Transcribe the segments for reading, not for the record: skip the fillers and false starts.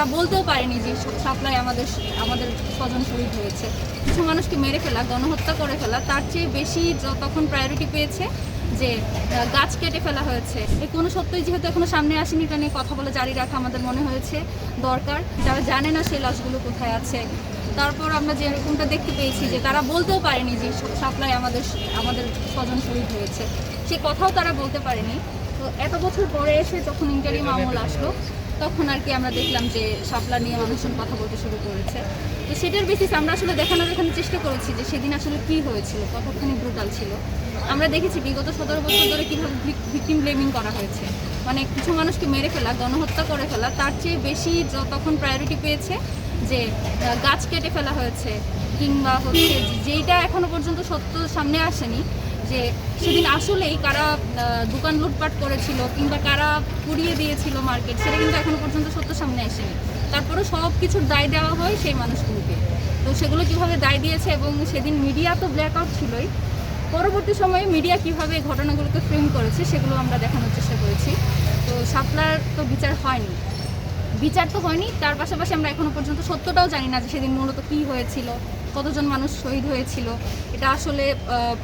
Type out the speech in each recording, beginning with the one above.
তারা বলতেও পারেনি যে শাপলায় আমাদের আমাদের স্বজন শহীদ হয়েছে। কিছু মানুষকে মেরে ফেলা, গণহত্যা করে ফেলা, তার চেয়ে বেশি তখন প্রায়োরিটি পেয়েছে যে গাছ কেটে ফেলা হয়েছে। এই কোনো সত্যই যেহেতু এখনো সামনে আসেনি, এটা নিয়ে কথা বলে জারি রাখা আমাদের মনে হয়েছে দরকার। যারা জানে না সেই লাশগুলো কোথায় আছে, তারপর আমরা যেরকমটা দেখতে পেয়েছি যে তারা বলতেও পারেনি যে শাপলায় আমাদের স্বজন শহীদ হয়েছে, সে কথাও তারা বলতে পারেনি। তো এত বছর পরে এসে যখন ইন্টারিম আমল আসলো, তখন আর কি আমরা দেখলাম যে শাপলা নিয়ে মানুষজন কথা বলতে শুরু করেছে। তো সেটার বেসিস আমরা আসলে দেখানোর এখানে চেষ্টা করেছি যে সেদিন আসলে কী হয়েছিল, কতখানি ব্রুটাল ছিল। আমরা দেখেছি বিগত 17 বছর ধরে কীভাবে ভিকটিম ব্লেমিং করা হয়েছে, মানে কিছু মানুষকে মেরে ফেলা, গণহত্যা করে ফেলা, তার চেয়ে বেশি তখন প্রায়োরিটি পেয়েছে যে গাছ কেটে ফেলা হয়েছে, কিংবা হচ্ছে যেইটা এখনো পর্যন্ত সত্য সামনে আসেনি যে সেদিন আসলেই কারা দোকান লুটপাট করেছিল কিংবা কারা পুড়িয়ে দিয়েছিল মার্কেট, সেটা কিন্তু এখনো পর্যন্ত সত্য সামনে আসেনি। তারপরে সব কিছুর দায় দেওয়া হয় সেই মানুষগুলোকে। তো সেগুলো কিভাবে দায় দিয়েছে, এবং সেদিন মিডিয়া তো ব্ল্যাক আউট ছিলই, পরবর্তী সময়ে মিডিয়া কিভাবে ঘটনাগুলোকে ফ্রেম করেছে সেগুলো আমরা দেখানোর চেষ্টা করেছি। তো শাপলার তো বিচার তো হয়নি, তার পাশাপাশি আমরা এখনো পর্যন্ত সত্যটাও জানি না যে সেদিন মূলত কী হয়েছিল, কতজন মানুষ শহীদ হয়েছিল, এটা আসলে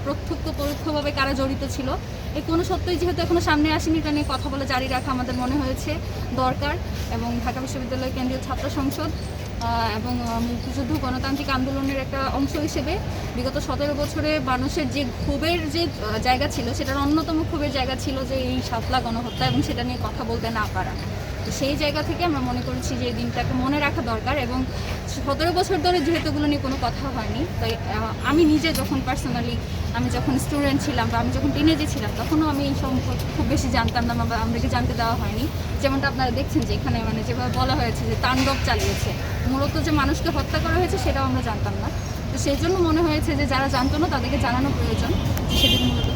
প্রত্যক্ষ পরোক্ষভাবে কারা জড়িত ছিল। এই কোনো সত্যই যেহেতু এখনো সামনে আসেনি, এটা নিয়ে কথা বলে জারি রাখা আমাদের মনে হয়েছে দরকার। এবং ঢাকা বিশ্ববিদ্যালয় কেন্দ্রীয় ছাত্র সংসদ এবং মুক্তিযুদ্ধ গণতান্ত্রিক আন্দোলনের একটা অংশ হিসেবে বিগত 17 বছরে মানুষের যে ক্ষোভের যে জায়গা ছিল, সেটার অন্যতম ক্ষোভের জায়গা ছিল যে এই শাপলা গণহত্যা, এবং সেটা নিয়ে কথা বলতে না পারা। তো সেই জায়গা থেকে আমরা মনে করেছি যে এই দিনটাকে মনে রাখা দরকার। এবং 17 বছর ধরে যেহেতু এগুলো নিয়ে কোনো কথা হয়নি, তাই আমি নিজে যখন পার্সোনালি আমি যখন স্টুডেন্ট ছিলাম বা আমি যখন টিনেজে ছিলাম, তখনও আমি এই সম্পর্কে খুব বেশি জানতাম না বা আমাদেরকে জানতে দেওয়া হয়নি। যেমনটা আপনারা দেখছেন যে এখানে মানে যেভাবে বলা হয়েছে যে তাণ্ডব চালিয়েছে, মূলত যে মানুষকে হত্যা করা হয়েছে সেটাও আমরা জানতাম না। তো সেই জন্য মনে হয়েছে যে যারা জানতো না তাদেরকে জানানো প্রয়োজন যে সেদিন মূলত